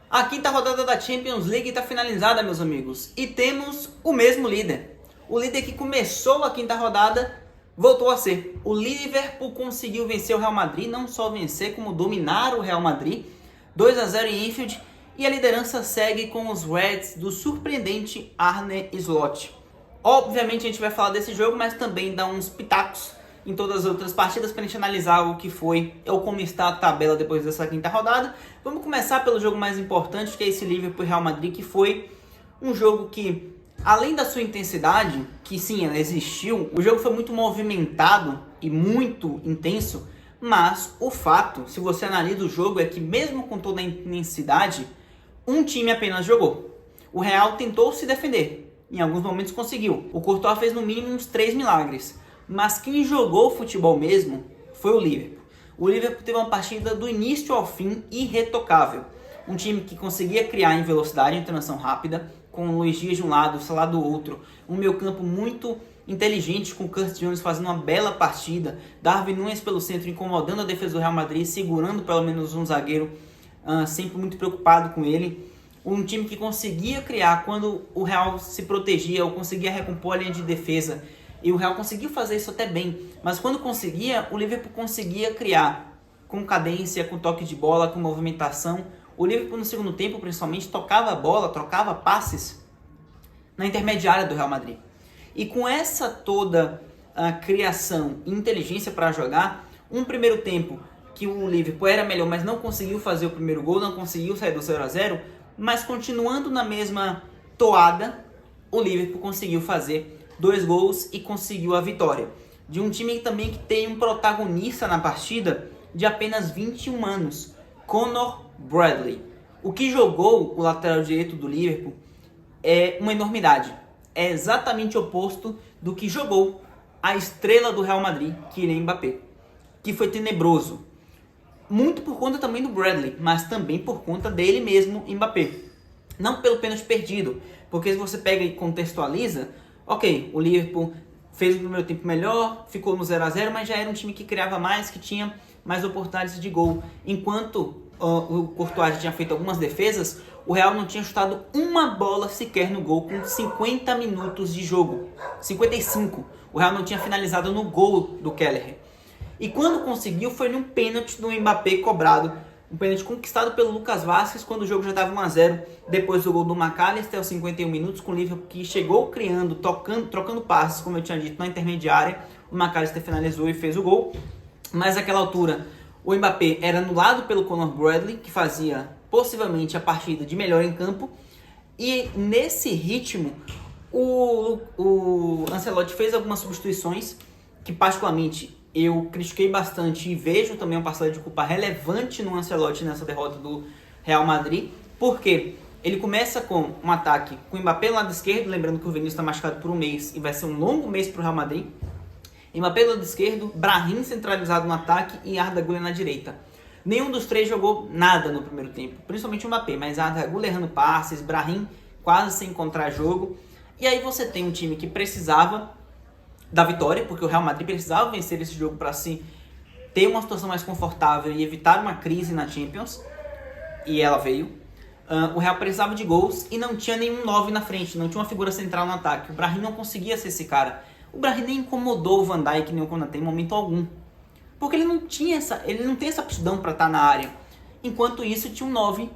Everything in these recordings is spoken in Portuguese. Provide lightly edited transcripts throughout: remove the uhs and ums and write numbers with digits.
A quinta rodada da Champions League está finalizada, meus amigos, e temos o mesmo líder. O líder que começou a quinta rodada voltou a ser. O Liverpool conseguiu vencer o Real Madrid, não só vencer, como dominar o Real Madrid, 2-0 em Anfield, e a liderança segue com os Reds do surpreendente Arne Slot. Obviamente a gente vai falar desse jogo, mas também dar uns pitacos em todas as outras partidas para a gente analisar o que foi ou como está a tabela depois dessa quinta rodada. Vamos começar pelo jogo mais importante, que é esse Liverpool e Real Madrid, que foi um jogo que, além da sua intensidade, que sim, ela existiu, o jogo foi muito movimentado e muito intenso, mas o fato, se você analisa o jogo, é que mesmo com toda a intensidade, um time apenas jogou. O Real tentou se defender, em alguns momentos conseguiu. O Courtois fez no mínimo uns 3 milagres. Mas quem jogou futebol mesmo foi o Liverpool. O Liverpool teve uma partida do início ao fim irretocável. Um time que conseguia criar em velocidade, em transição rápida, com o Luis Dias de um lado, o Salah do outro. Um meio-campo muito inteligente, com o Curtis Jones fazendo uma bela partida. Darwin Núñez pelo centro, incomodando a defesa do Real Madrid, segurando pelo menos um zagueiro, sempre muito preocupado com ele. Um time que conseguia criar quando o Real se protegia ou conseguia recompor a linha de defesa. E o Real conseguiu fazer isso até bem, mas quando conseguia, o Liverpool conseguia criar com cadência, com toque de bola, com movimentação. O Liverpool no segundo tempo, principalmente, tocava a bola, trocava passes na intermediária do Real Madrid. E com essa toda a criação e inteligência para jogar, um primeiro tempo que o Liverpool era melhor, mas não conseguiu fazer o primeiro gol, não conseguiu sair do 0-0, mas continuando na mesma toada, o Liverpool conseguiu fazer 2 gols e conseguiu a vitória. De um time também que tem um protagonista na partida de apenas 21 anos, Conor Bradley. O que jogou o lateral direito do Liverpool é uma enormidade. É exatamente o oposto do que jogou a estrela do Real Madrid, Kylian Mbappé, que foi tenebroso. Muito por conta também do Bradley, mas também por conta dele mesmo, Mbappé. Não pelo pênalti perdido, porque se você pega e contextualiza, ok, o Liverpool fez o primeiro tempo melhor, ficou no 0-0, mas já era um time que criava mais, que tinha mais oportunidades de gol. Enquanto o Courtois tinha feito algumas defesas, o Real não tinha chutado uma bola sequer no gol com 50 minutos de jogo. 55. O Real não tinha finalizado no gol do Kelleher. E quando conseguiu, foi num pênalti do Mbappé cobrado. Um pênalti conquistado pelo Lucas Vázquez quando o jogo já estava 1-0, depois do gol do McAllister aos 51 minutos, com o Liverpool que chegou criando, trocando passes, como eu tinha dito, na intermediária. O McAllister finalizou e fez o gol. Mas naquela altura, o Mbappé era anulado pelo Conor Bradley, que fazia possivelmente a partida de melhor em campo. E nesse ritmo, o Ancelotti fez algumas substituições que particularmente eu critiquei bastante e vejo também uma parcela de culpa relevante no Ancelotti nessa derrota do Real Madrid, porque ele começa com um ataque com o Mbappé no lado esquerdo, lembrando que o Vinícius está machucado por um mês e vai ser um longo mês para o Real Madrid. Mbappé no lado esquerdo, Brahim centralizado no ataque e Arda Güler na direita. Nenhum dos três jogou nada no primeiro tempo, principalmente o Mbappé, mas Arda Güler errando passes, Brahim quase sem encontrar jogo. E aí você tem um time que precisava da vitória, porque o Real Madrid precisava vencer esse jogo para se ter uma situação mais confortável e evitar uma crise na Champions, e ela veio. O Real precisava de gols e não tinha nenhum 9 na frente, não tinha uma figura central no ataque. O Brahim não conseguia ser esse cara. O Brahim nem incomodou o Van Dijk nem o Konaté em momento algum, porque ele não tem essa aptidão para estar na área. Enquanto isso, tinha um 9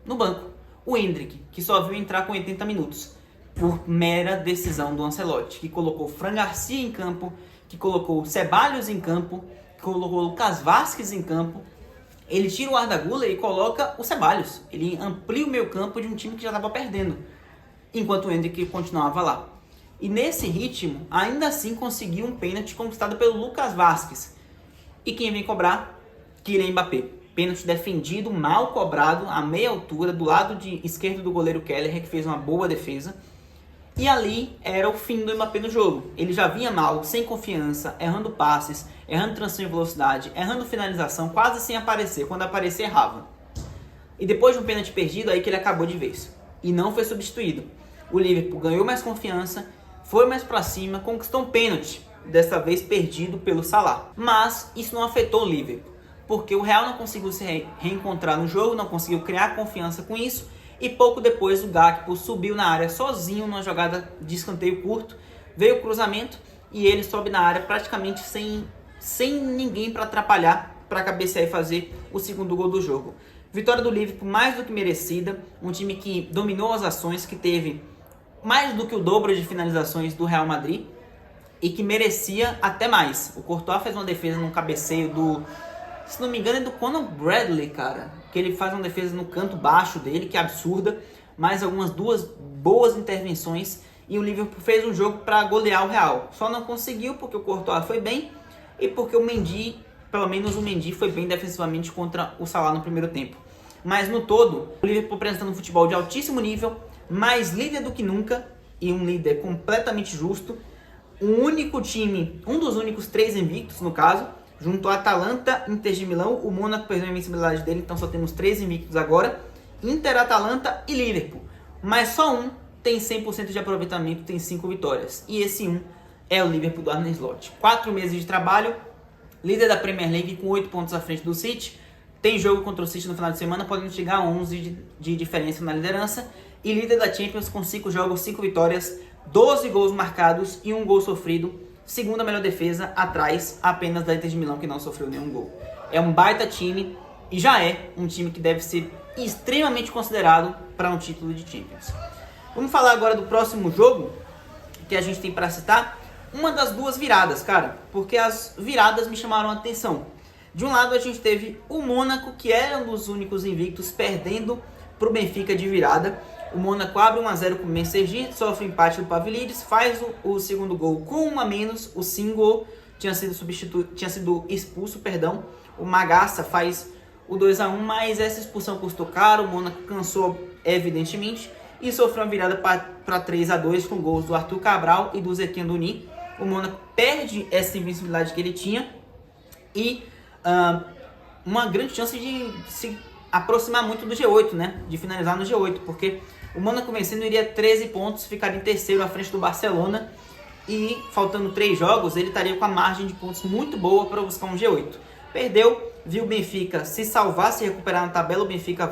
no banco, o Endrick, que só viu entrar com 80 minutos. Por mera decisão do Ancelotti, que colocou Fran Garcia em campo, que colocou Ceballos em campo, que colocou Lucas Vázquez em campo. Ele tira o Arda Güler e coloca o Ceballos. Ele amplia o meio campo de um time que já estava perdendo, enquanto o Endrick continuava lá. E nesse ritmo, ainda assim conseguiu um pênalti conquistado pelo Lucas Vázquez. E quem vem cobrar? Kylian Mbappé. Pênalti defendido, mal cobrado, a meia altura, do lado esquerdo do goleiro Kelleher, que fez uma boa defesa. E ali era o fim do Mbappé no jogo. Ele já vinha mal, sem confiança, errando passes, errando transição de velocidade, errando finalização, quase sem aparecer. Quando aparecia, errava. E depois de um pênalti perdido, aí que ele acabou de vez. E não foi substituído. O Liverpool ganhou mais confiança, foi mais pra cima, conquistou um pênalti, dessa vez perdido pelo Salah. Mas isso não afetou o Liverpool, porque o Real não conseguiu se reencontrar no jogo, não conseguiu criar confiança com isso, e pouco depois o Gakpo subiu na área sozinho numa jogada de escanteio curto, veio o cruzamento e ele sobe na área praticamente sem ninguém para atrapalhar, para cabecear e fazer o segundo gol do jogo. Vitória do Liverpool mais do que merecida, um time que dominou as ações, que teve mais do que o dobro de finalizações do Real Madrid e que merecia até mais. O Courtois fez uma defesa num cabeceio se não me engano, é do Conor Bradley, cara, que ele faz uma defesa no canto baixo dele, que é absurda, mais algumas duas boas intervenções, e o Liverpool fez um jogo para golear o Real. Só não conseguiu porque o Courtois foi bem e porque o Mendy, pelo menos o Mendy, foi bem defensivamente contra o Salah no primeiro tempo. Mas no todo, o Liverpool apresentando um futebol de altíssimo nível, mais líder do que nunca, e um líder completamente justo. Um dos únicos 3 invictos no caso, junto ao Atalanta, Inter de Milão. O Mônaco perdeu a invencibilidade dele, então só temos 3 invictos agora. Inter, Atalanta e Liverpool. Mas só um tem 100% de aproveitamento, tem 5 vitórias. E esse um é o Liverpool do Arne Slot. 4 meses de trabalho, líder da Premier League com 8 pontos à frente do City. Tem jogo contra o City no final de semana, podendo chegar a 11 de diferença na liderança. E líder da Champions com 5 jogos, 5 vitórias, 12 gols marcados e 1 gol sofrido. Segunda melhor defesa, atrás apenas da Inter de Milão, que não sofreu nenhum gol. É um baita time e já é um time que deve ser extremamente considerado para um título de Champions. Vamos falar agora do próximo jogo que a gente tem para citar. Uma das duas viradas, cara, porque as viradas me chamaram a atenção. De um lado a gente teve o Mônaco, que era um dos únicos invictos, perdendo para o Benfica de virada. O Mônaco abre 1-0 com o Mensergi, sofre empate do Pavlidis, faz o segundo gol com 1 a menos. O Singo tinha sido expulso. O Magassa faz o 2-1, mas essa expulsão custou caro. O Mônaco cansou, evidentemente, e sofreu uma virada para 3-2 com gols do Arthur Cabral e do Zequinha Duni. O Mônaco perde essa invencibilidade que ele tinha e uma grande chance de se aproximar muito do G8, né? De finalizar no G8, porque o Mônaco vencendo iria 13 pontos, ficaria em terceiro à frente do Barcelona e faltando 3 jogos ele estaria com a margem de pontos muito boa para buscar um G8. Perdeu, viu o Benfica se salvar, se recuperar na tabela. O Benfica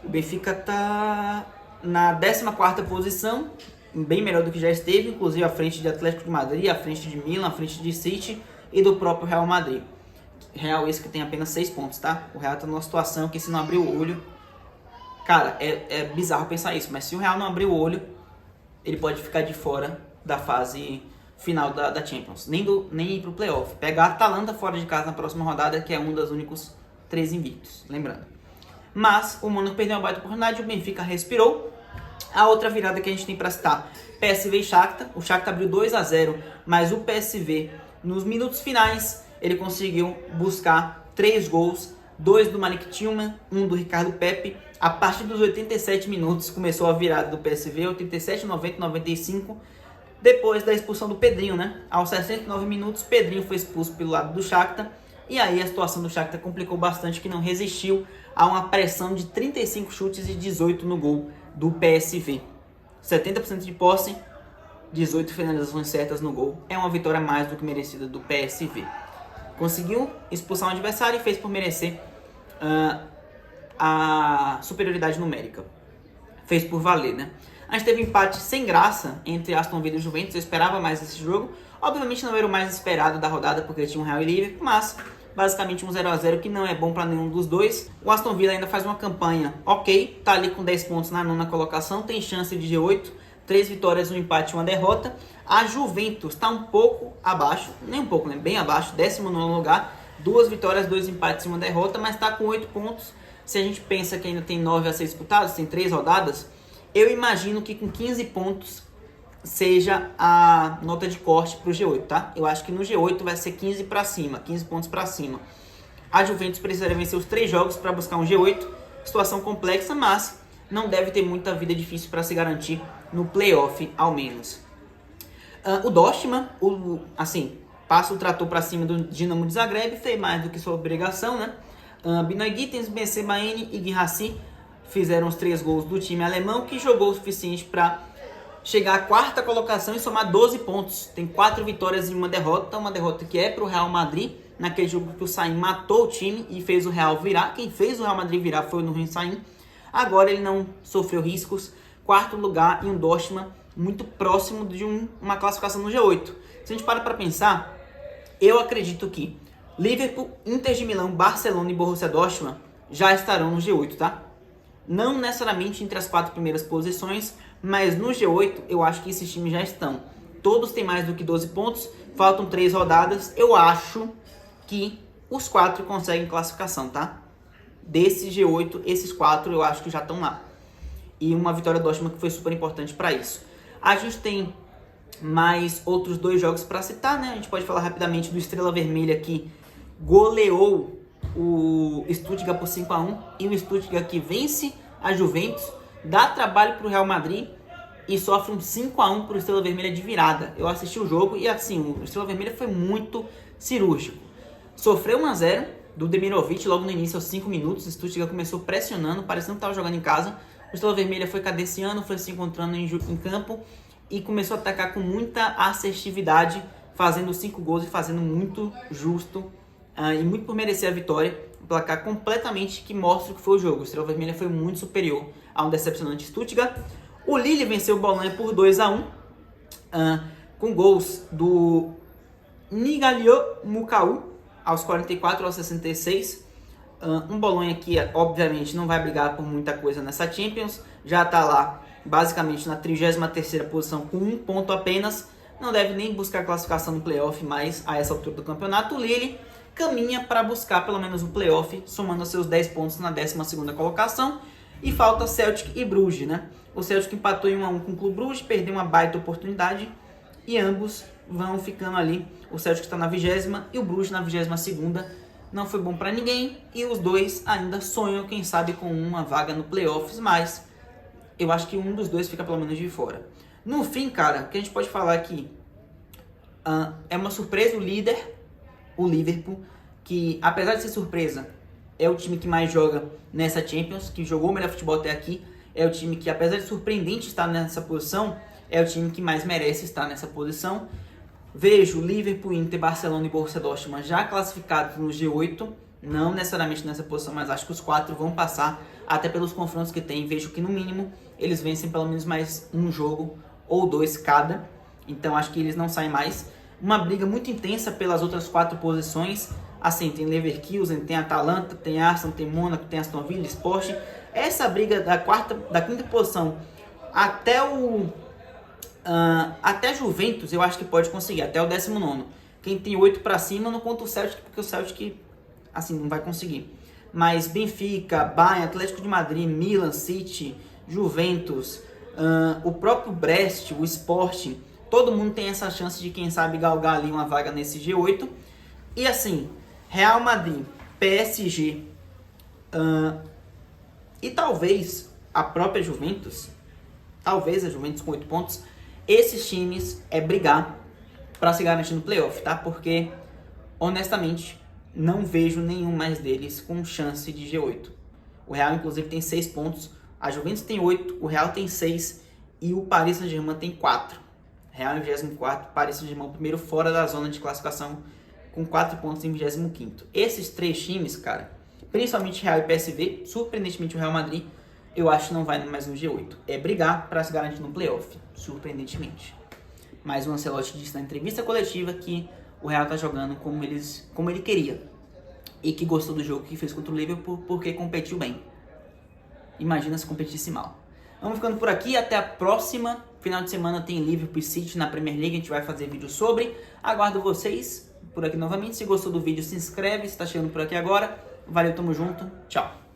o Benfica tá na 14ª posição, bem melhor do que já esteve, inclusive à frente de Atlético de Madrid, à frente de Milan, à frente de City e do próprio Real Madrid. Real esse que tem apenas 6 pontos, tá? O Real tá numa situação que, se não abrir o olho, cara, é bizarro pensar isso, mas se o Real não abrir o olho, ele pode ficar de fora da fase final da Champions, nem ir pro playoff. Pegar a Atalanta fora de casa na próxima rodada, que é um dos únicos 3 invictos, lembrando. Mas o Mônaco perdeu uma baita oportunidade, o Benfica respirou. A outra virada que a gente tem para citar, PSV e Shakhtar. O Shakhtar abriu 2-0, mas o PSV, nos minutos finais, ele conseguiu buscar 3 gols, 2 do Malik Tillman, 1 do Ricardo Pepe. A partir dos 87 minutos começou a virada do PSV, 87, 90, 95, depois da expulsão do Pedrinho, né? Aos 69 minutos, Pedrinho foi expulso pelo lado do Shakhtar, e aí a situação do Shakhtar complicou bastante, que não resistiu a uma pressão de 35 chutes e 18 no gol do PSV. 70% de posse, 18 finalizações certas no gol. É uma vitória mais do que merecida do PSV. Conseguiu expulsar um adversário e fez por merecer a superioridade numérica. Fez por valer, né? A gente teve empate sem graça entre Aston Villa e Juventus. Eu esperava mais esse jogo. Obviamente não era o mais esperado da rodada, porque tinha um Real e Liverpool, mas basicamente um 0-0 que não é bom para nenhum dos dois. O Aston Villa ainda faz uma campanha ok, tá ali com 10 pontos na 9ª colocação, tem chance de G8, 3 vitórias, 1 empate e 1 derrota. A Juventus está um pouco abaixo, nem um pouco, né? Bem abaixo, 19º lugar, 2 vitórias, 2 empates e 1 derrota, mas está com 8 pontos. Se a gente pensa que ainda tem 9 a ser disputados, tem 3 rodadas, eu imagino que com 15 pontos seja a nota de corte para o G8, tá? Eu acho que no G8 vai ser 15 para cima, 15 pontos para cima. A Juventus precisaria vencer os 3 jogos para buscar um G8, situação complexa, mas não deve ter muita vida difícil para se garantir no playoff, ao menos. O Dortmund, passa o trator para cima do Dinamo de Zagreb, fez mais do que sua obrigação, né? Binoy Gittens, BC Baene e Guirassy fizeram os 3 gols do time alemão, que jogou o suficiente para chegar à 4ª colocação e somar 12 pontos. Tem 4 vitórias e 1 derrota, uma derrota que é para o Real Madrid, naquele jogo que o Sain matou o time e fez o Real virar. Quem fez o Real Madrid virar foi o Nurien Sahin. Agora ele não sofreu riscos. 4º lugar e um Dortmund muito próximo de uma classificação no G8. Se a gente para pensar, eu acredito que Liverpool, Inter de Milão, Barcelona e Borussia Dortmund já estarão no G8, tá? Não necessariamente entre as 4 primeiras posições, mas no G8 eu acho que esses times já estão. Todos têm mais do que 12 pontos, faltam 3 rodadas. Eu acho que os 4 conseguem classificação, tá? Desse G8, esses 4 eu acho que já estão lá. E uma vitória do Dortmund que foi super importante para isso. A gente tem mais outros 2 jogos para citar, né? A gente pode falar rapidamente do Estrela Vermelha que goleou o Stuttgart por 5-1 e o Stuttgart que vence a Juventus, dá trabalho para o Real Madrid e sofre um 5-1 para o Estrela Vermelha de virada. Eu assisti o jogo e assim, o Estrela Vermelha foi muito cirúrgico. Sofreu 1-0 do Demirovic logo no início, aos 5 minutos. O Stuttgart começou pressionando, parecendo que estava jogando em casa. O Estrela Vermelha foi cadenciando, foi se encontrando em campo e começou a atacar com muita assertividade, fazendo 5 gols e fazendo muito justo e muito por merecer a vitória. Um placar completamente que mostra o que foi o jogo. O Estrela Vermelha foi muito superior a um decepcionante Stuttgart. O Lille venceu o Bolonha por 2-1, com gols do Nigalio Mukau aos 44 aos 66. Um Bolonha que obviamente não vai brigar por muita coisa nessa Champions, já está lá basicamente na 33ª posição com 1 ponto apenas, não deve nem buscar classificação no playoff mais a essa altura do campeonato. O Lille caminha para buscar pelo menos o playoff, somando seus 10 pontos na 12ª colocação, e falta Celtic e Bruges, né? O Celtic empatou em 1-1 com o Clube Bruges, perdeu uma baita oportunidade e ambos vão ficando ali. O Celtic está na 20ª e o Bruges na 22ª. Não foi bom para ninguém e os dois ainda sonham, quem sabe, com uma vaga no playoffs, mas eu acho que um dos dois fica pelo menos de fora. No fim, cara, o que a gente pode falar aqui é uma surpresa o líder, o Liverpool, que apesar de ser surpresa, é o time que mais joga nessa Champions, que jogou o melhor futebol até aqui, é o time que, apesar de surpreendente estar nessa posição, é o time que mais merece estar nessa posição. Vejo Liverpool, Inter, Barcelona e Borussia Dortmund já classificados no G8, não necessariamente nessa posição, mas acho que os 4 vão passar, até pelos confrontos que tem. Vejo que no mínimo eles vencem pelo menos mais um jogo ou 2 cada, então acho que eles não saem mais. Uma briga muito intensa pelas outras 4 posições, assim, tem Leverkusen, tem Atalanta, tem Arsenal, tem Mônaco, tem Aston Villa, Sport. Essa briga da 5ª posição até até Juventus eu acho que pode conseguir, até o 19º. Quem tem 8 para cima não conta o Celtic, porque o Celtic assim não vai conseguir. Mas Benfica, Bayern, Atlético de Madrid, Milan, City, Juventus, o próprio Brest, o Sporting, todo mundo tem essa chance de, quem sabe, galgar ali uma vaga nesse G8. E assim, Real Madrid, PSG e talvez a própria Juventus, talvez a Juventus com 8 pontos, esses times brigar para se garantir no playoff, tá? Porque, honestamente, não vejo nenhum mais deles com chance de G8. O Real, inclusive, tem 6 pontos, a Juventus tem 8, o Real tem 6 e o Paris Saint-Germain tem 4. Real em 24º, Paris Saint-Germain primeiro fora da zona de classificação com 4 pontos em 25º. Esses 3 times, cara, principalmente Real e PSV, surpreendentemente o Real Madrid, eu acho que não vai mais no G8. É brigar para se garantir no playoff, surpreendentemente. Mas o Ancelotti disse na entrevista coletiva que o Real tá jogando como ele queria. E que gostou do jogo que fez contra o Liverpool porque competiu bem. Imagina se competisse mal. Vamos ficando por aqui, até a próxima. Final de semana tem Liverpool e City na Premier League, a gente vai fazer vídeo sobre. Aguardo vocês por aqui novamente. Se gostou do vídeo, se inscreve, se está chegando por aqui agora. Valeu, tamo junto, tchau.